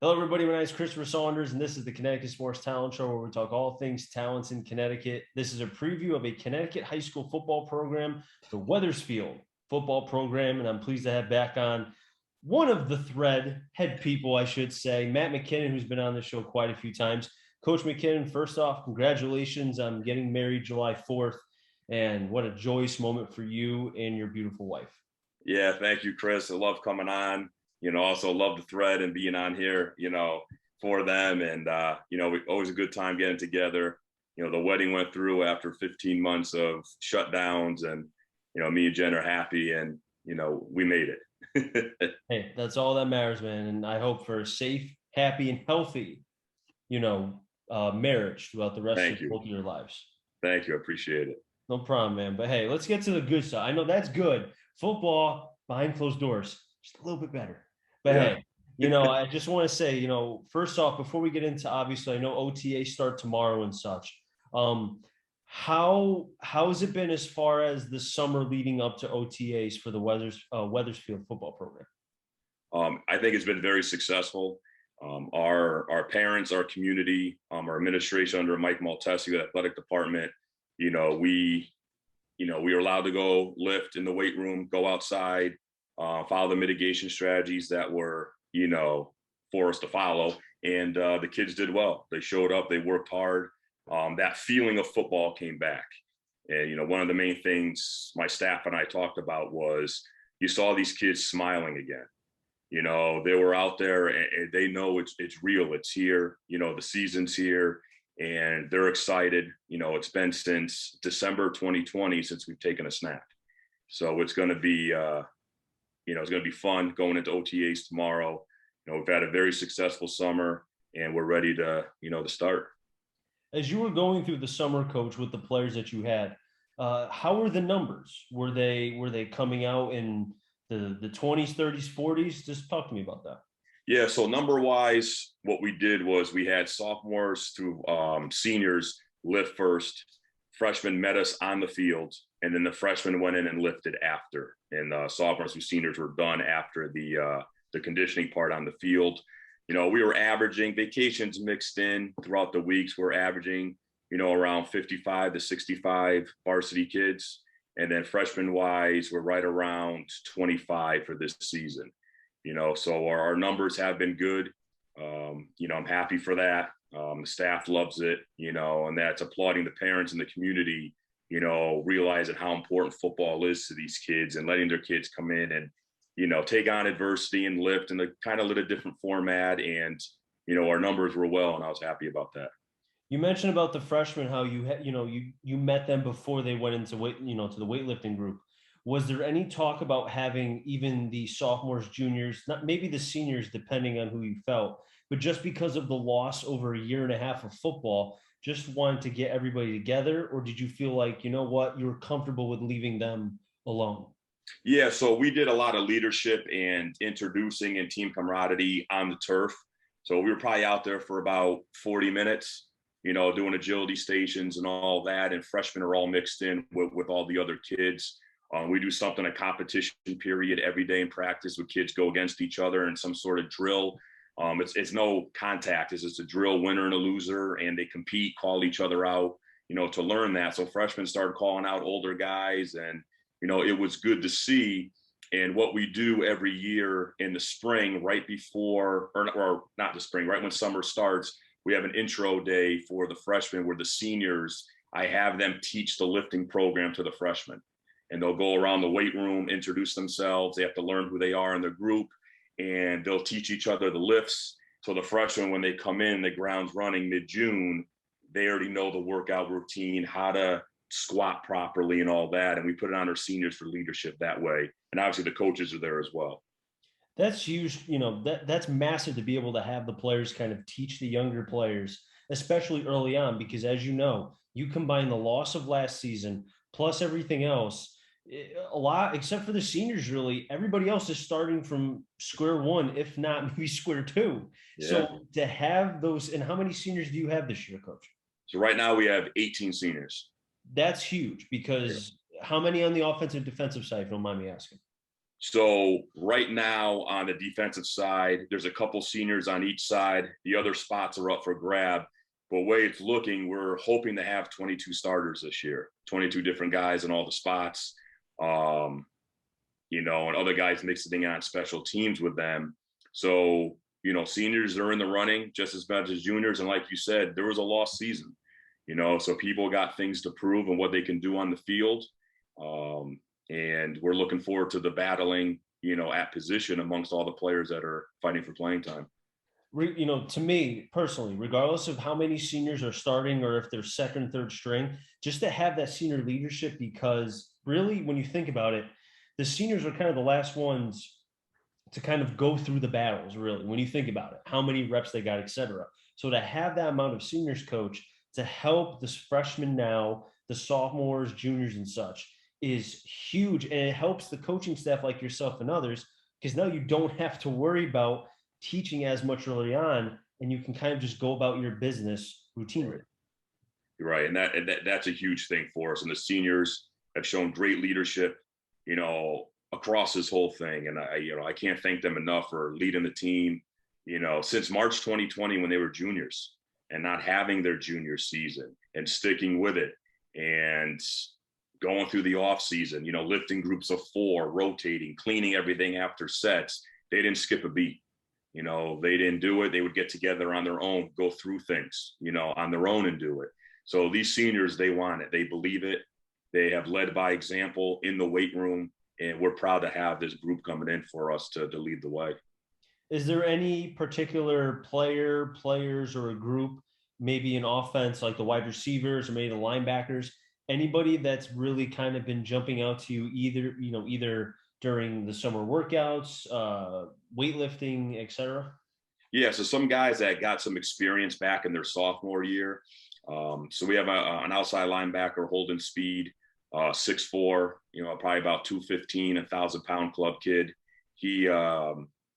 Hello, everybody. My name is Christopher Saunders, and this is the Connecticut Sports Talent Show, where we talk all things talents in Connecticut. This is a preview of a Connecticut high school football program, the Wethersfield football program, and I'm pleased to have back on one of the thread head people, I should say, Matt McKinnon, who's been on the show quite a few times. Coach McKinnon, first off, congratulations on getting married July 4th, and what a joyous moment for you and your beautiful wife. Yeah, thank you, Chris. I love coming on. Also love the thread and being on here, for them. And, always a good time getting together. The wedding went through after 15 months of shutdowns and, me and Jen are happy and, we made it. Hey, that's all that matters, man. And I hope for a safe, happy, and healthy, marriage throughout the rest of Thank you. both of your lives. Thank you. I appreciate it. No problem, man. But hey, let's get to the good side. I know that's good. Football behind closed doors, just a little bit better. But Yeah. hey, I just want to say, first off, before we get into, obviously, I know OTA start tomorrow and such. How has it been as far as the summer leading up to OTAs for the Wethersfield football program? I think it's been very successful. Our parents, our community, our administration under Mike Maltesi, the athletic department, we we were allowed to go lift in the weight room, go outside, follow the mitigation strategies that were, for us to follow. And the kids did well. They showed up, they worked hard. That feeling of football came back. And, one of the main things my staff and I talked about was you saw these kids smiling again. They were out there and they know it's real. It's here. The season's here and they're excited. It's been since December 2020 since we've taken a snap. So it's going to be, it's going to be fun going into OTAs tomorrow. We've had a very successful summer and we're ready to, to start. As you were going through the summer, coach, with the players that you had, how were the numbers? Were they coming out in the 20s, 30s, 40s? Just talk to me about that. Yeah, so number wise, what we did was we had sophomores through seniors lift first. Freshmen met us on the field, and then the freshmen went in and lifted after. And sophomores through seniors were done after the conditioning part on the field. We were averaging vacations mixed in throughout the weeks. We're averaging, around 55 to 65 varsity kids. And then freshman wise, we're right around 25 for this season. So our numbers have been good. I'm happy for that. The staff loves it, and that's applauding the parents and the community, realizing how important football is to these kids and letting their kids come in and, take on adversity and lift in a kind of little different format. And, our numbers were well, and I was happy about that. You mentioned about the freshmen, how you met them before they went into to the weightlifting group. Was there any talk about having even the sophomores, juniors, not maybe the seniors, depending on who you felt, but just because of the loss over a year and a half of football, just wanted to get everybody together? Or did you feel like, you were comfortable with leaving them alone? Yeah, so we did a lot of leadership and introducing and team camaraderie on the turf. So we were probably out there for about 40 minutes, doing agility stations and all that. And freshmen are all mixed in with all the other kids. We do something, a competition period every day in practice where kids go against each other in some sort of drill. It's no contact. It's a drill, winner and a loser, and they compete, call each other out, to learn that. So freshmen started calling out older guys, and, it was good to see. And what we do every year in the spring, right before, or not the spring, right when summer starts, we have an intro day for the freshmen where the seniors, I have them teach the lifting program to the freshmen. And they'll go around the weight room, introduce themselves. They have to learn who they are in the group, and they'll teach each other the lifts. So the freshmen, when they come in, the ground's running mid-June, they already know the workout routine, how to squat properly and all that. And we put it on our seniors for leadership that way. And obviously the coaches are there as well. That's huge. That's massive to be able to have the players kind of teach the younger players, especially early on, because as you combine the loss of last season plus everything else, a lot, except for the seniors, really, everybody else is starting from square one, if not maybe square two. Yeah. So to have those, and how many seniors do you have this year, Coach? So right now we have 18 seniors. That's huge because how many on the offensive defensive side, if you don't mind me asking? So right now on the defensive side, there's a couple seniors on each side. The other spots are up for grab. But the way it's looking, we're hoping to have 22 starters this year, 22 different guys in all the spots. And other guys mixing on special teams with them. So, seniors are in the running just as much as juniors. And like you said, there was a lost season, so people got things to prove and what they can do on the field. And we're looking forward to the battling, at position amongst all the players that are fighting for playing time. To me personally, regardless of how many seniors are starting or if they're second, third string, just to have that senior leadership, because really, when you think about it, the seniors are kind of the last ones to kind of go through the battles, really, when you think about it, how many reps they got, et cetera. So to have that amount of seniors coach to help this freshmen now, the sophomores, juniors, and such is huge. And it helps the coaching staff like yourself and others, because now you don't have to worry about teaching as much early on, and you can kind of just go about your business routinely. Right. And that's a huge thing for us. And the seniors have shown great leadership, across this whole thing. And I can't thank them enough for leading the team, since March 2020 when they were juniors and not having their junior season and sticking with it and going through the off season, lifting groups of 4, rotating, cleaning everything after sets. They didn't skip a beat. They didn't do it. They would get together on their own, go through things, on their own and do it. So these seniors, they want it. They believe it. They have led by example in the weight room. And we're proud to have this group coming in for us to lead the way. Is there any particular players, or a group, maybe an offense like the wide receivers or maybe the linebackers, anybody that's really kind of been jumping out to you either during the summer workouts, weightlifting, et cetera? Yeah, so some guys that got some experience back in their sophomore year. So we have an outside linebacker, Holden Speed, 6'4", probably about 215, 1,000-pound club kid. He,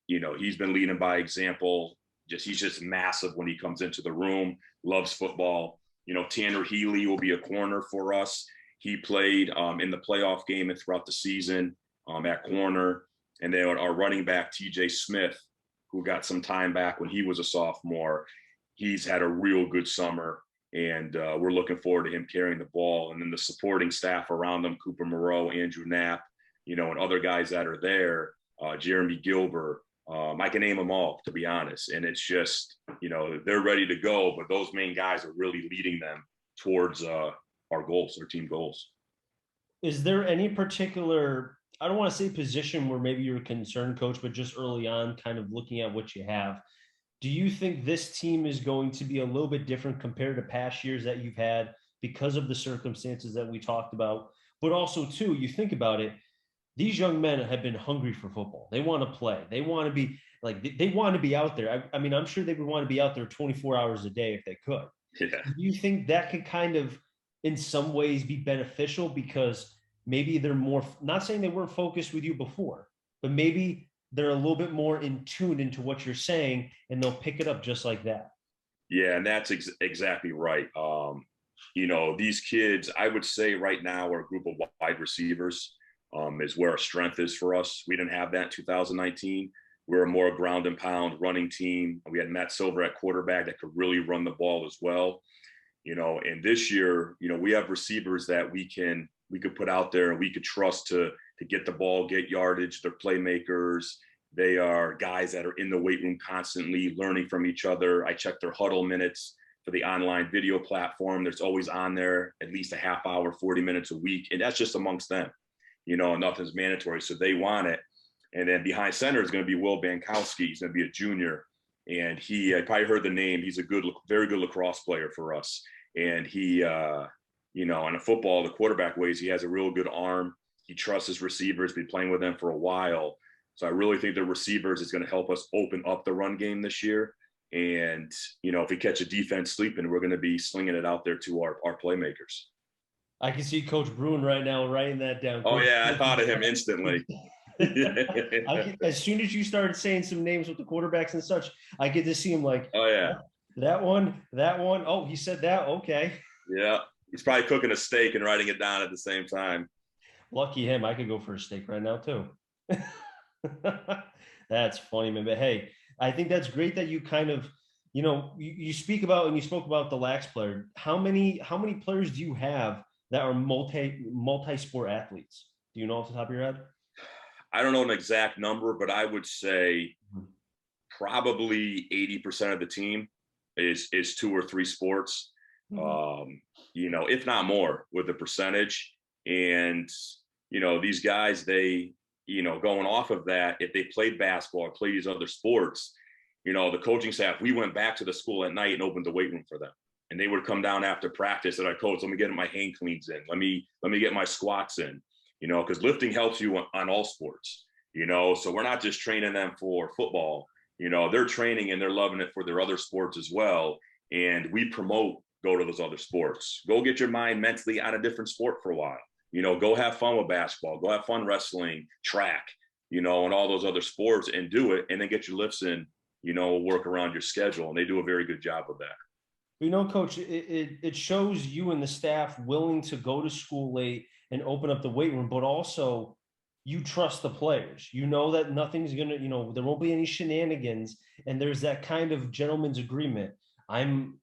he's been leading by example. He's just massive when he comes into the room, loves football. Tanner Healy will be a corner for us. He played in the playoff game and throughout the season at corner. And then our running back, TJ Smith, who got some time back when he was a sophomore, he's had a real good summer. And we're looking forward to him carrying the ball. And then the supporting staff around them, Cooper Moreau, Andrew Knapp, and other guys that are there, Jeremy Gilbert. I can name them all, to be honest. And it's just, they're ready to go. But those main guys are really leading them towards our goals, our team goals. Is there any particular, I don't want to say position where maybe you're a concerned coach, but just early on, kind of looking at what you have, do you think this team is going to be a little bit different compared to past years that you've had because of the circumstances that we talked about? But also, too, you think about it, these young men have been hungry for football. They want to play. They want to be they want to be out there. I mean, I'm sure they would want to be out there 24 hours a day if they could. Yeah. Do you think that could kind of, in some ways, be beneficial because maybe they're more, not saying they weren't focused with you before, but maybe they're a little bit more in tune into what you're saying and they'll pick it up just like that? Yeah, and that's exactly right. These kids, I would say right now, are a group of wide receivers is where our strength is for us. We didn't have that in 2019. We're a more ground and pound running team. We had Matt Silver at quarterback that could really run the ball as well. And this year, we have receivers that we could put out there and we could trust to get the ball, get yardage. They're playmakers. They are guys that are in the weight room constantly learning from each other. I check their huddle minutes for the online video platform. There's always on there at least a half hour, 40 minutes a week. And that's just amongst them, nothing's mandatory. So they want it. And then behind center is going to be Will Bankowski. He's going to be a junior. And I probably heard the name. He's a very good lacrosse player for us. And he, on a football, the quarterback ways, he has a real good arm. He trusts his receivers, been playing with them for a while. So I really think the receivers is going to help us open up the run game this year. And, if we catch a defense sleeping, we're going to be slinging it out there to our playmakers. I can see Coach Bruin right now writing that down. Oh, yeah, I thought of him instantly. As soon as you started saying some names with the quarterbacks and such, I get to see him like, oh, yeah, that one. Oh, he said that. Okay. Yeah. He's probably cooking a steak and writing it down at the same time. Lucky him. I could go for a steak right now, too. That's funny, man. But hey, I think that's great that you kind of, you speak about and you spoke about the lax player. How many players do you have that are multi-sport athletes? Do you know off the top of your head? I don't know an exact number, but I would say probably 80% of the team is two or three sports. Um, if not more with the percentage. And, these guys, they, going off of that, if they played basketball or played these other sports, the coaching staff, we went back to the school at night and opened the weight room for them. And they would come down after practice and I coach, let me get my hang cleans in. Let me get my squats in, because lifting helps you on all sports, so we're not just training them for football, they're training and they're loving it for their other sports as well. And we promote, go to those other sports, go get your mind mentally on a different sport for a while, go have fun with basketball, go have fun wrestling, track, and all those other sports and do it. And then get your lifts in, work around your schedule. And they do a very good job of that. Coach, it shows you and the staff willing to go to school late and open up the weight room, but also you trust the players. You know that nothing's gonna, there won't be any shenanigans, and there's that kind of gentleman's agreement. I'm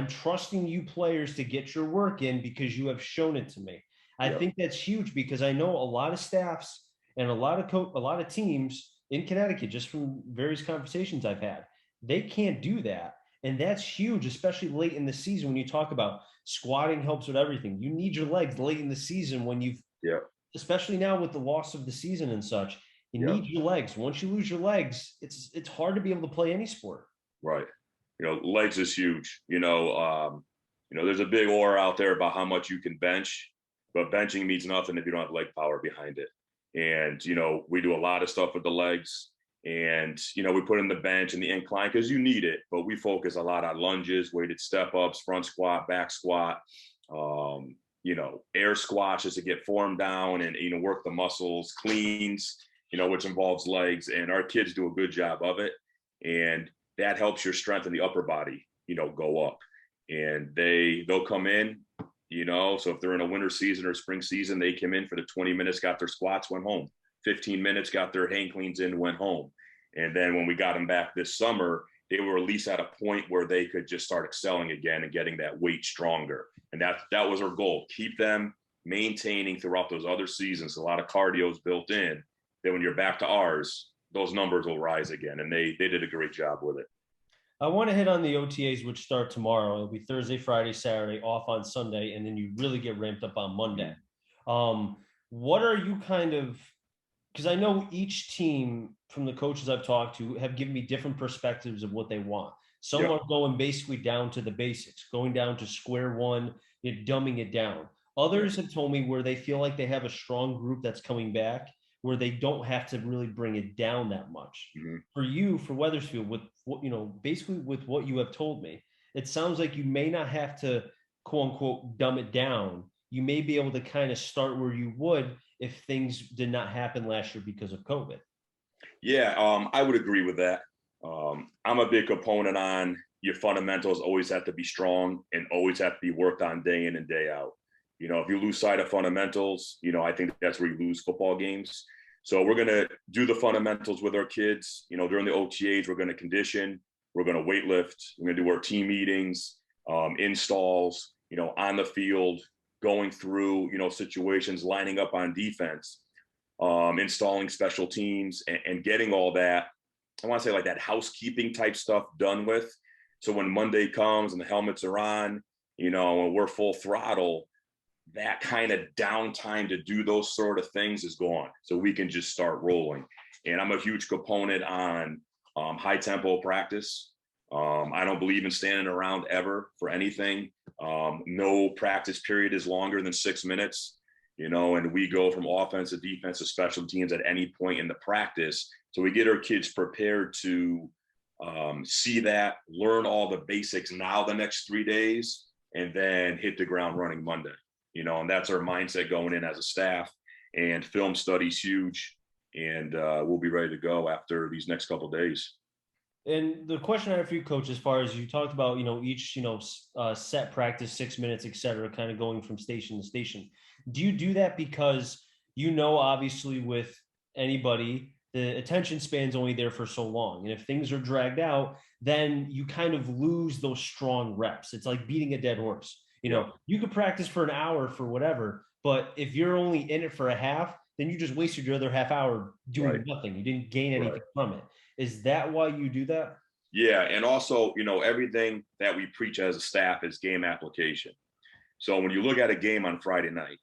trusting you players to get your work in because you have shown it to me. I think that's huge because I know a lot of staffs and a lot of teams in Connecticut, just from various conversations I've had, they can't do that. And that's huge, especially late in the season when you talk about squatting helps with everything. You need your legs late in the season when you've, especially now with the loss of the season and such, you need your legs. Once you lose your legs, it's hard to be able to play any sport. Right. Legs is huge. There's a big aura out there about how much you can bench, but benching means nothing if you don't have leg power behind it. And, we do a lot of stuff with the legs. And, we put in the bench and the incline because you need it, but we focus a lot on lunges, weighted step ups, front squat, back squat, air squats just to get form down and, work the muscles, cleans, which involves legs. And our kids do a good job of it. And that helps your strength in the upper body, go up. And they'll come in, so if they're in a winter season or spring season, they came in for the 20 minutes, got their squats, went home. 15 minutes, got their hang cleans in, went home. And then when we got them back this summer, they were at least at a point where they could just start excelling again and getting that weight stronger. And that was our goal. Keep them maintaining throughout those other seasons. A lot of cardio is built in. Then when you're back to ours, those numbers will rise again. And they did a great job with it. I want to hit on the OTAs, which start tomorrow. It'll be Thursday, Friday, Saturday, off on Sunday, and then you really get ramped up on Monday. What are you because I know each team from the coaches I've talked to have given me different perspectives of what they want. Some are going basically down to the basics, going down to square one, dumbing it down. Others have told me where they feel like they have a strong group that's coming back, where they don't have to really bring it down that much. For you, for Wethersfield, with what, basically with what you have told me, it sounds like you may not have to, quote unquote, dumb it down. You may be able to kind of start where you would if things did not happen last year because of COVID. Yeah, I would agree with that. I'm a big component on your fundamentals always have to be strong and always have to be worked on day in and day out. If you lose sight of fundamentals, I think that's where you lose football games. So we're going to do the fundamentals with our kids. During the OTAs, we're going to condition, we're going to weight lift, we're going to do our team meetings, installs, on the field, going through, situations, lining up on defense, installing special teams and getting all that, I want to say like that housekeeping type stuff done with. So when Monday comes and the helmets are on, and we're full throttle, that kind of downtime to do those sort of things is gone. So we can just start rolling. And I'm a huge component on high tempo practice. I don't believe in standing around ever for anything. No practice period is longer than 6 minutes, and we go from offense to defense to special teams at any point in the practice. So we get our kids prepared to see that, learn all the basics now the next 3 days, and then hit the ground running Monday, and that's our mindset going in as a staff. And film study's huge, and we'll be ready to go after these next couple of days. And the question I have for you, Coach, as far as you talked about, each, set practice, 6 minutes, et cetera, kind of going from station to station. Do you do that because, obviously with anybody, the attention span's only there for so long. And if things are dragged out, then you kind of lose those strong reps. It's like beating a dead horse. Yep. You could practice for an hour for whatever, but if you're only in it for a half, then you just wasted your other half hour Right. doing nothing. You didn't gain Right. anything from it. Is that why you do that? Yeah. And also, everything that we preach as a staff is game application. So when you look at a game on Friday night,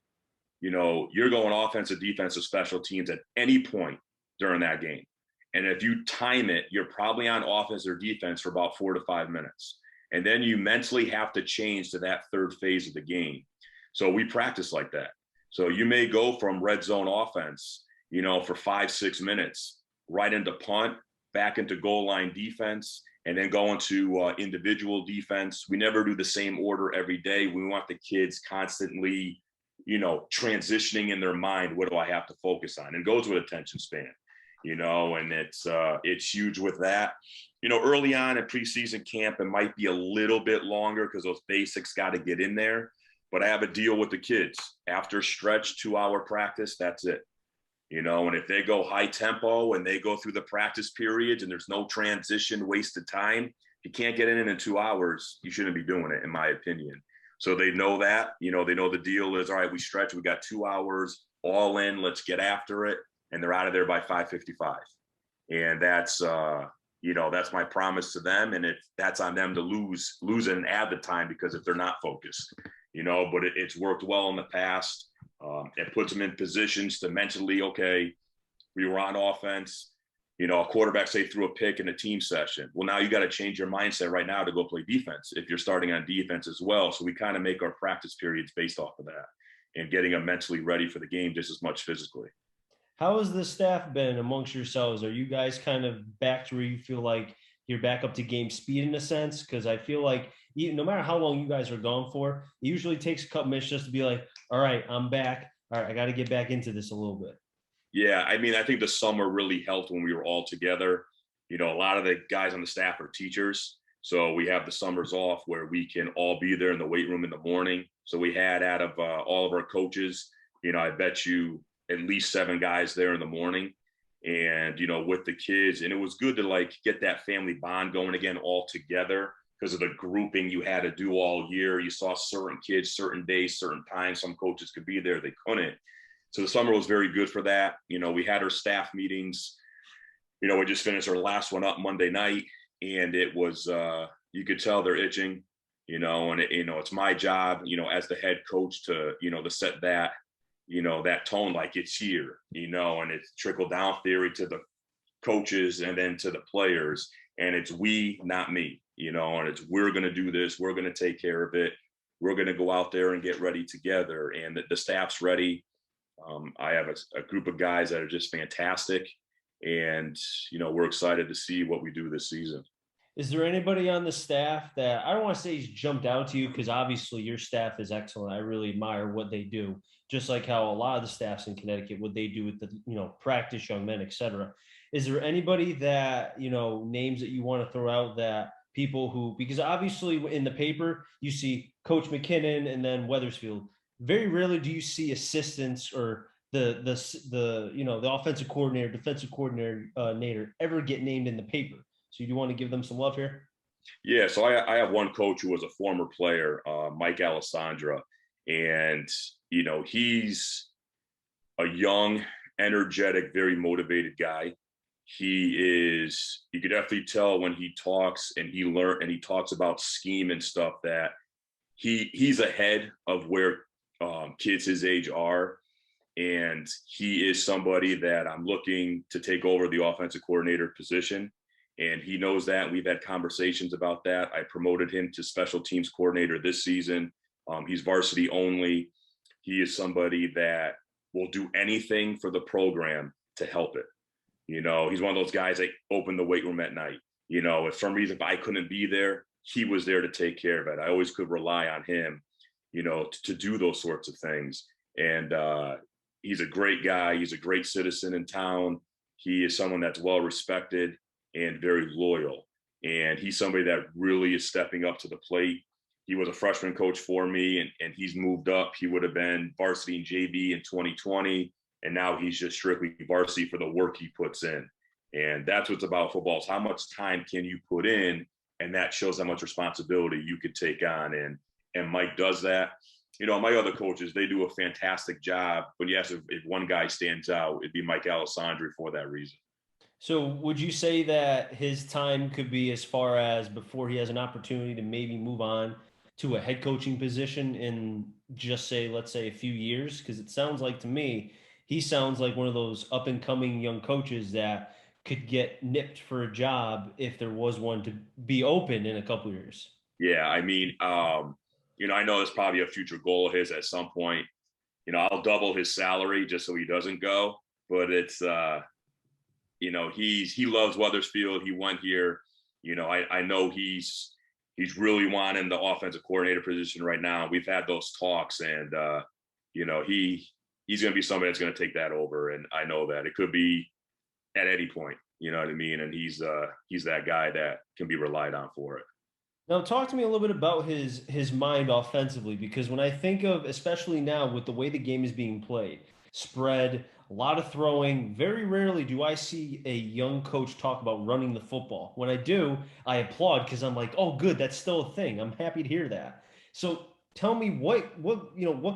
you're going offensive, defensive, special teams at any point during that game. And if you time it, you're probably on offense or defense for about 4 to 5 minutes. And then you mentally have to change to that third phase of the game. So we practice like that. So you may go from red zone offense, for 5, 6 minutes, right into punt, back into goal line defense, and then go into individual defense. We never do the same order every day. We want the kids constantly, transitioning in their mind. What do I have to focus on? And it goes with attention span, and it's huge with that. Early on in preseason camp, it might be a little bit longer because those basics got to get in there. But I have a deal with the kids. After stretch 2-hour practice, that's it. And if they go high tempo and they go through the practice periods and there's no transition, wasted time, if you can't get in 2 hours, you shouldn't be doing it, in my opinion. So they know that, they know the deal is, all right, we stretch, we got 2 hours all in, let's get after it. And they're out of there by 5:55. And that's my promise to them. And that's on them to lose it and add the time, because if they're not focused, but it's worked well in the past. It puts them in positions to mentally, okay, we were on offense, a quarterback say threw a pick in a team session. Well, now you got to change your mindset right now to go play defense if you're starting on defense as well. So we kind of make our practice periods based off of that and getting them mentally ready for the game just as much physically. How has the staff been amongst yourselves? Are you guys kind of back to where you feel like you're back up to game speed in a sense? Because I feel like no matter how long you guys are gone for, it usually takes a couple minutes just to be like, all right, I'm back. All right, I got to get back into this a little bit. Yeah, I mean, I think the summer really helped when we were all together. A lot of the guys on the staff are teachers. So we have the summers off where we can all be there in the weight room in the morning. So we had out of all of our coaches, I bet you at least 7 guys there in the morning and, with the kids. And it was good to get that family bond going again all together because of the grouping you had to do all year. You saw certain kids, certain days, certain times. Some coaches could be there, they couldn't. So the summer was very good for that. We had our staff meetings. We just finished our last one up Monday night, and it was, you could tell they're itching, and it's my job, as the head coach to set that, that tone, like it's here, and it's trickle down theory to the coaches and then to the players. And it's we, not me, and it's, we're going to do this. We're going to take care of it. We're going to go out there and get ready together. And the staff's ready. I have a group of guys that are just fantastic. And, we're excited to see what we do this season. Is there anybody on the staff that I don't want to say he's jumped out to you, because obviously your staff is excellent. I really admire what they do, just like how a lot of the staffs in Connecticut, what they do with the, practice young men, et cetera. Is there anybody that, names that you want to throw out, that people who, because obviously in the paper, you see Coach McKinnon and then Wethersfield. Very rarely do you see assistants or the offensive coordinator, defensive coordinator ever get named in the paper. So you do want to give them some love here? Yeah, so I have one coach who was a former player, Mike Alessandra, and he's a young, energetic, very motivated guy. You could definitely tell when he talks and he talks about scheme and stuff that he's ahead of where kids his age are. And he is somebody that I'm looking to take over the offensive coordinator position. And he knows that. We've had conversations about that. I promoted him to special teams coordinator this season. He's varsity only. He is somebody that will do anything for the program to help it. He's one of those guys that open the weight room at night. If for some reason if I couldn't be there, he was there to take care of it. I always could rely on him, to do those sorts of things. And he's a great guy. He's a great citizen in town. He is someone that's well respected and very loyal. And he's somebody that really is stepping up to the plate. He was a freshman coach for me, and he's moved up. He would have been varsity and JV in 2020. and now he's just strictly varsity for the work he puts in. And that's what's about football, is how much time can you put in, and that shows how much responsibility you could take on. And Mike does that. My other coaches, they do a fantastic job. But yes, if one guy stands out, it'd be Mike Alessandri for that reason. So would you say that his time could be as far as before he has an opportunity to maybe move on to a head coaching position in just say, let's say a few years? Because it sounds like to me, he sounds like one of those up and coming young coaches that could get nipped for a job if there was one to be open in a couple years. Yeah, I mean, I know it's probably a future goal of his at some point. I'll double his salary just so he doesn't go. But it's he loves Wethersfield. He went here. I know he's really wanting the offensive coordinator position right now. We've had those talks, and he's going to be somebody that's going to take that over. And I know that it could be at any point. You know what I mean? And he's that guy that can be relied on for it. Now, talk to me a little bit about his mind offensively, because when I think of, especially now with the way the game is being played, spread, a lot of throwing, very rarely do I see a young coach talk about running the football. When I do, I applaud because I'm like, oh, good, that's still a thing. I'm happy to hear that. So tell me what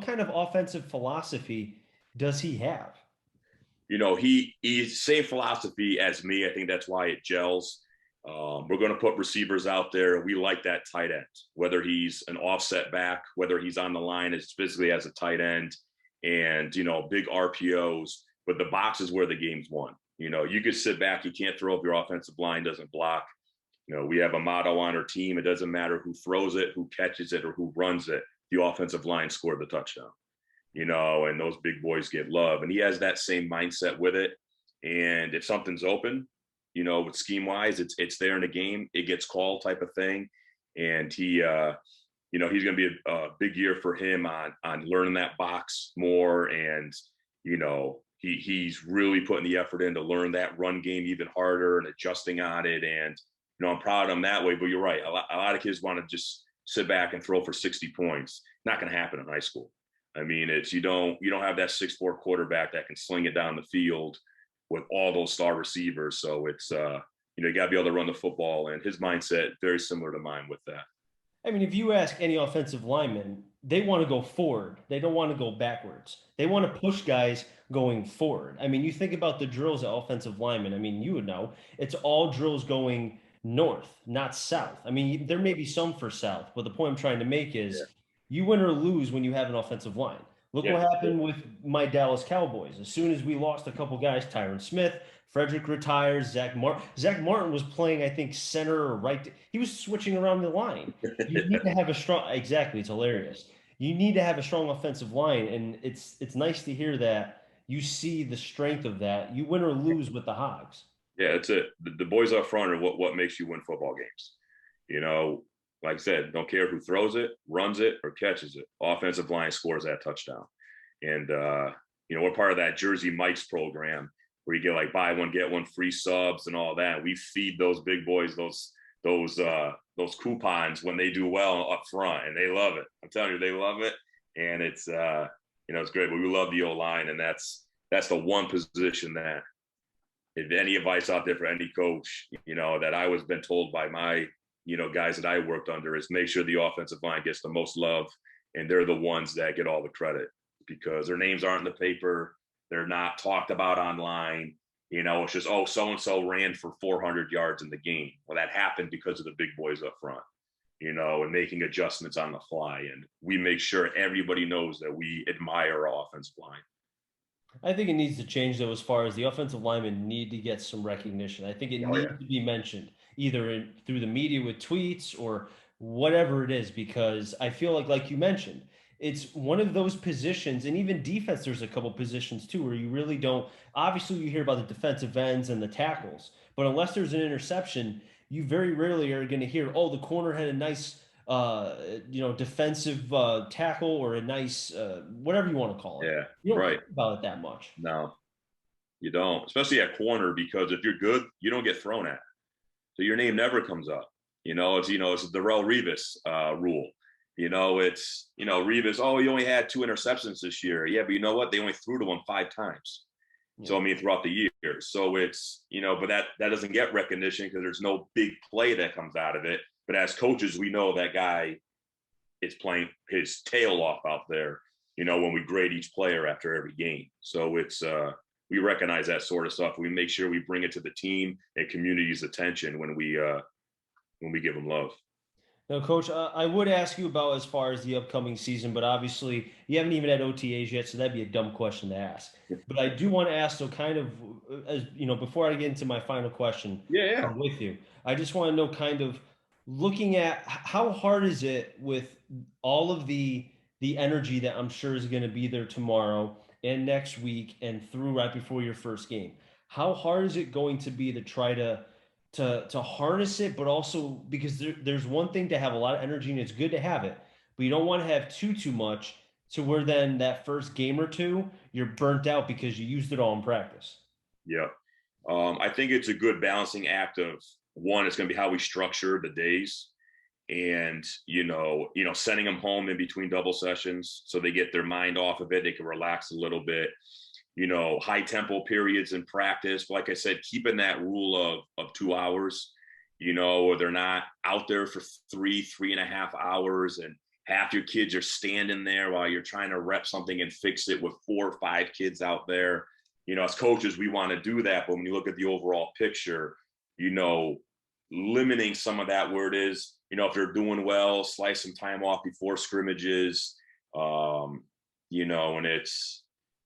kind of offensive philosophy does he have? He's same philosophy as me. I think that's why it gels. We're going to put receivers out there. We like that tight end, whether he's an offset back, whether he's on the line as physically as a tight end, and big RPOs. But the box is where the game's won. You could sit back, you can't throw if your offensive line doesn't block. We have a motto on our team: it doesn't matter who throws it, who catches it, or who runs it. The offensive line scored the touchdown. And those big boys get love. And he has that same mindset with it. And if something's open, with scheme wise, it's there in the game, it gets called type of thing. And he's going to be a big year for him on learning that box more. And, he's really putting the effort in to learn that run game even harder and adjusting on it. And, I'm proud of him that way. But you're right. A lot of kids want to just sit back and throw for 60 points. Not going to happen in high school. I mean, you don't have that 6'4" quarterback that can sling it down the field with all those star receivers. So it's you got to be able to run the football, and his mindset very similar to mine with that. I mean, if you ask any offensive lineman, they want to go forward. They don't want to go backwards. They want to push guys going forward. I mean, you think about the drills at offensive linemen. I mean, you would know it's all drills going north, not south. I mean, there may be some for south, but the point I'm trying to make is you win or lose when you have an offensive line. Look what happened with my Dallas Cowboys. As soon as we lost a couple guys, Tyron Smith, Frederick retires, Zach Martin. Zach Martin was playing, I think, center or right. He was switching around the line. You need to have a strong, exactly, it's hilarious. You need to have a strong offensive line, and it's nice to hear that you see the strength of that. You win or lose with the Hogs. Yeah, it's it. The boys up front are what makes you win football games. Like I said, don't care who throws it, runs it, or catches it. Offensive line scores that touchdown. And, we're part of that Jersey Mike's program where you get like buy one, get one free subs and all that. We feed those big boys those coupons when they do well up front, and they love it. I'm telling you, they love it. And it's, it's great. But we love the O-line, and that's the one position that, if any advice out there for any coach, that I was been told by my guys that I worked under, is make sure the offensive line gets the most love, and they're the ones that get all the credit because their names aren't in the paper. They're not talked about online. It's just, oh, so-and-so ran for 400 yards in the game. Well, that happened because of the big boys up front, and making adjustments on the fly. And we make sure everybody knows that we admire our offensive line. I think it needs to change, though, as far as the offensive linemen need to get some recognition. I think it needs to be mentioned either through the media with tweets or whatever it is, because I feel like you mentioned, it's one of those positions, and even defense, there's a couple positions too where you really don't. Obviously, you hear about the defensive ends and the tackles, but unless there's an interception, you very rarely are going to hear, oh, the corner had a nice defensive tackle or a nice whatever you want to call it. Yeah, You don't right. think about it that much. No, you don't, especially at corner, because if you're good, you don't get thrown at. So your name never comes up. It's the Darrell Revis rule. Revis, oh, he only had 2 interceptions this year. Yeah, but you know what? They only threw to him 5 times. So, I mean, throughout the year. So but that doesn't get recognition because there's no big play that comes out of it. But as coaches, we know that guy is playing his tail off out there, when we grade each player after every game. So we recognize that sort of stuff. We make sure we bring it to the team and community's attention when we give them love. Now, Coach, I would ask you about as far as the upcoming season, but obviously you haven't even had OTAs yet, so that'd be a dumb question to ask. But I do want to ask, so kind of, as before I get into my final question, Yeah. with you, I just want to know kind of looking at how hard is it with all of the energy that I'm sure is going to be there tomorrow and next week and through right before your first game. How hard is it going to be to try to harness it, but also because there's one thing to have a lot of energy and it's good to have it, but you don't want to have too much to where then that first game or two you're burnt out because you used it all in practice. Yeah. I think it's a good balancing act of one, it's going to be how we structure the days and, sending them home in between double sessions so they get their mind off of it. They can relax a little bit, high tempo periods in practice. Like I said, keeping that rule of 2 hours, or they're not out there for 3.5 hours and half your kids are standing there while you're trying to rep something and fix it with 4 or 5 kids out there. As coaches, we want to do that. But when you look at the overall picture, limiting some of that where it is, if they're doing well, slice some time off before scrimmages, and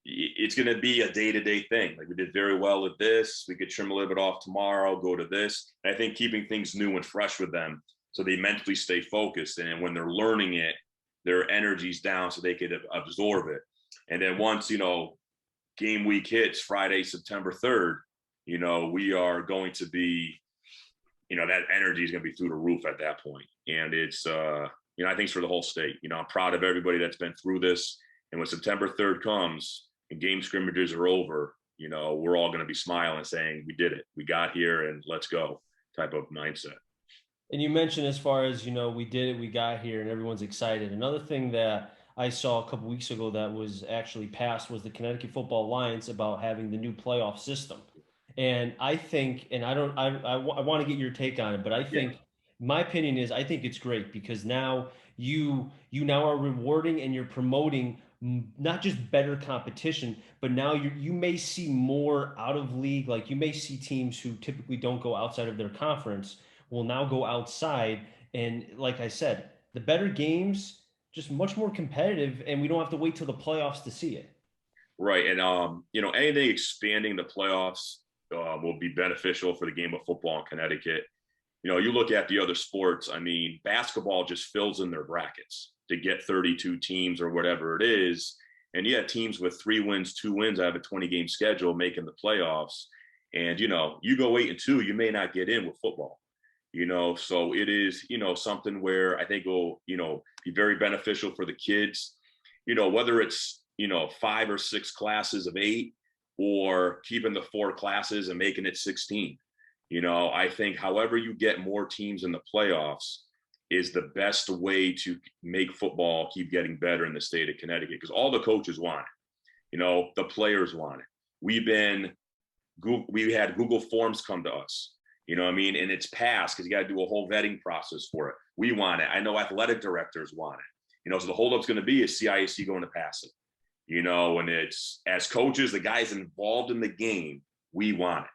it's going to be a day-to-day thing. Like we did very well with this. We could trim a little bit off tomorrow, go to this. And I think keeping things new and fresh with them so they mentally stay focused. And when they're learning it, their energy's down so they could absorb it. And then once, game week hits Friday, September 3rd, we are going to be, that energy is going to be through the roof at that point. And it's, I think it's for the whole state. I'm proud of everybody that's been through this. And when September 3rd comes and game scrimmages are over, we're all going to be smiling and saying, we did it. We got here and let's go type of mindset. And you mentioned as far as, we did it, we got here and everyone's excited. Another thing that I saw a couple weeks ago that was actually passed was the Connecticut Football Alliance about having the new playoff system. And I think, and I want to get your take on it, but I think my opinion is I think it's great because now you now are rewarding and you're promoting not just better competition, but now you may see more out of league. Like you may see teams who typically don't go outside of their conference will now go outside. And like I said, the better games, just much more competitive, and we don't have to wait till the playoffs to see it. Right. And, anything expanding the playoffs will be beneficial for the game of football in Connecticut. You look at the other sports, I mean, basketball just fills in their brackets to get 32 teams or whatever it is. And you have teams with 3 wins, 2 wins out of a 20-game schedule making the playoffs. And, you go 8-2, you may not get in with football. So it is, something where I think will, be very beneficial for the kids, whether it's, 5 or 6 classes of 8 or keeping the 4 classes and making it 16. I think however you get more teams in the playoffs is the best way to make football keep getting better in the state of Connecticut because all the coaches want it. The players want it. We had Google Forms come to us. And it's passed because you got to do a whole vetting process for it. We want it. I know athletic directors want it. So the holdup's going to be is CIAC going to pass it. And it's as coaches, the guys involved in the game, we want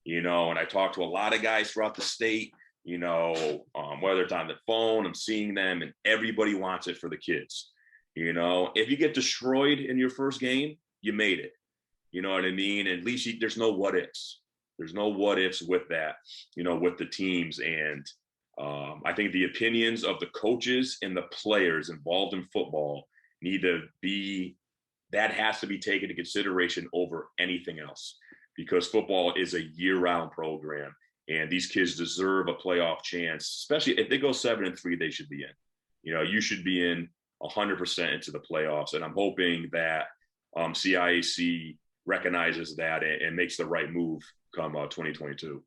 it. And I talk to a lot of guys throughout the state, whether it's on the phone, I'm seeing them, and everybody wants it for the kids. If you get destroyed in your first game, you made it. You know what I mean? At least there's no what ifs. There's no what ifs with that, with the teams. And I think the opinions of the coaches and the players involved in football that has to be taken into consideration over anything else because football is a year-round program and these kids deserve a playoff chance, especially if they go 7-3, they should be in. You should be in 100% into the playoffs. And I'm hoping that CIAC recognizes that and makes the right move come 2022.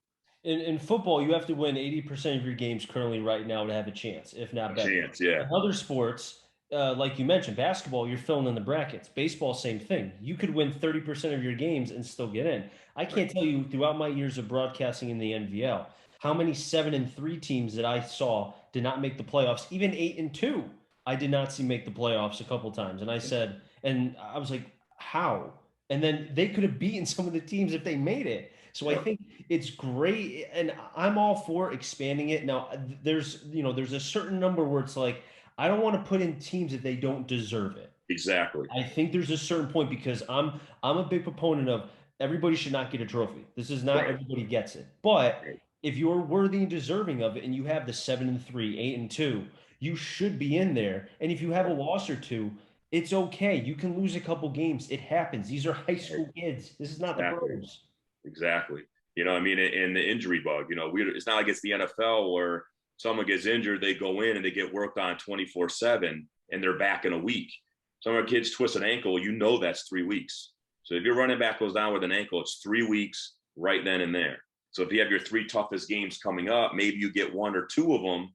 In football, you have to win 80% of your games currently right now to have a chance, if not A better. chance, yeah. In other sports, like you mentioned, basketball, you're filling in the brackets. Baseball, same thing. You could win 30% of your games and still get in. I Right. can't tell you throughout my years of broadcasting in the NVL how many 7-3 teams that I saw did not make the playoffs. Even 8-2, I did not see make the playoffs a couple times. And I said, and I was like, how? And then they could have beaten some of the teams if they made it. So I Yep. think it's great, and I'm all for expanding it. Now, there's a certain number where it's like I don't want to put in teams if they don't deserve it. Exactly. I think there's a certain point because I'm a big proponent of everybody should not get a trophy. This is not Right. everybody gets it. But Right. if you're worthy and deserving of it and you have the 7-3, 8-2, you should be in there. And if you have a Right. loss or two, it's okay. You can lose a couple games. It happens. These are high Right. school kids. This is not the Exactly. pros. Exactly. I mean, in the injury bug, it's not like it's the NFL where someone gets injured, they go in and they get worked on 24/7 and they're back in a week. Some of our kids twist an ankle, that's 3 weeks. So if your running back goes down with an ankle, it's 3 weeks right then and there. So if you have your three toughest games coming up, maybe you get one or two of them,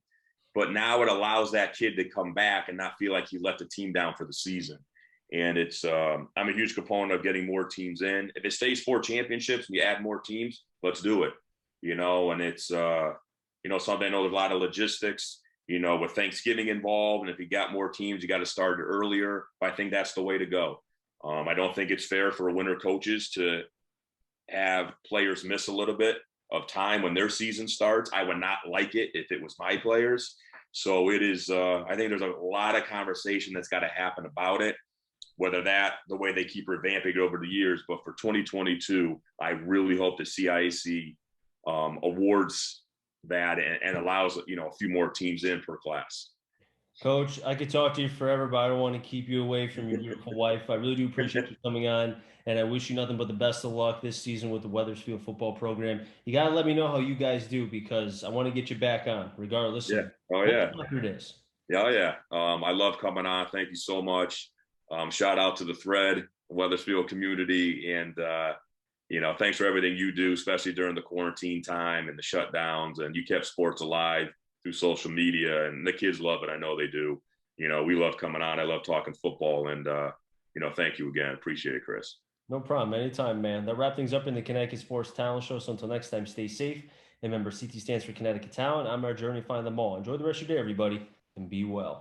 but now it allows that kid to come back and not feel like he let the team down for the season. And I'm a huge component of getting more teams in. If it stays 4 championships and you add more teams, let's do it. And it's something. I know there's a lot of logistics, with Thanksgiving involved. And if you got more teams, you got to start it earlier. But I think that's the way to go. I don't think it's fair for winter coaches to have players miss a little bit of time when their season starts. I would not like it if it was my players. So it is, I think there's a lot of conversation that's got to happen about it, whether that the way they keep revamping it over the years. But for 2022, I really hope the CIAC awards that and allows, a few more teams in per class. Coach, I could talk to you forever, but I don't want to keep you away from your beautiful wife. I really do appreciate you coming on, and I wish you nothing but the best of luck this season with the Wethersfield football program. You got to let me know how you guys do because I want to get you back on, regardless Yeah. of Oh what yeah. the record is. Yeah. Oh yeah. I love coming on. Thank you so much. Shout out to the thread, Wethersfield community, and thanks for everything you do, especially during the quarantine time and the shutdowns. And you kept sports alive through social media, and the kids love it. I know they do. We love coming on. I love talking football, and thank you again. Appreciate it, Chris. No problem. Anytime, man. That wrap things up in the Connecticut Sports Talent Show. So until next time, stay safe. And remember, CT stands for Connecticut Talent. I'm our journey to find them all. Enjoy the rest of your day, everybody, and be well.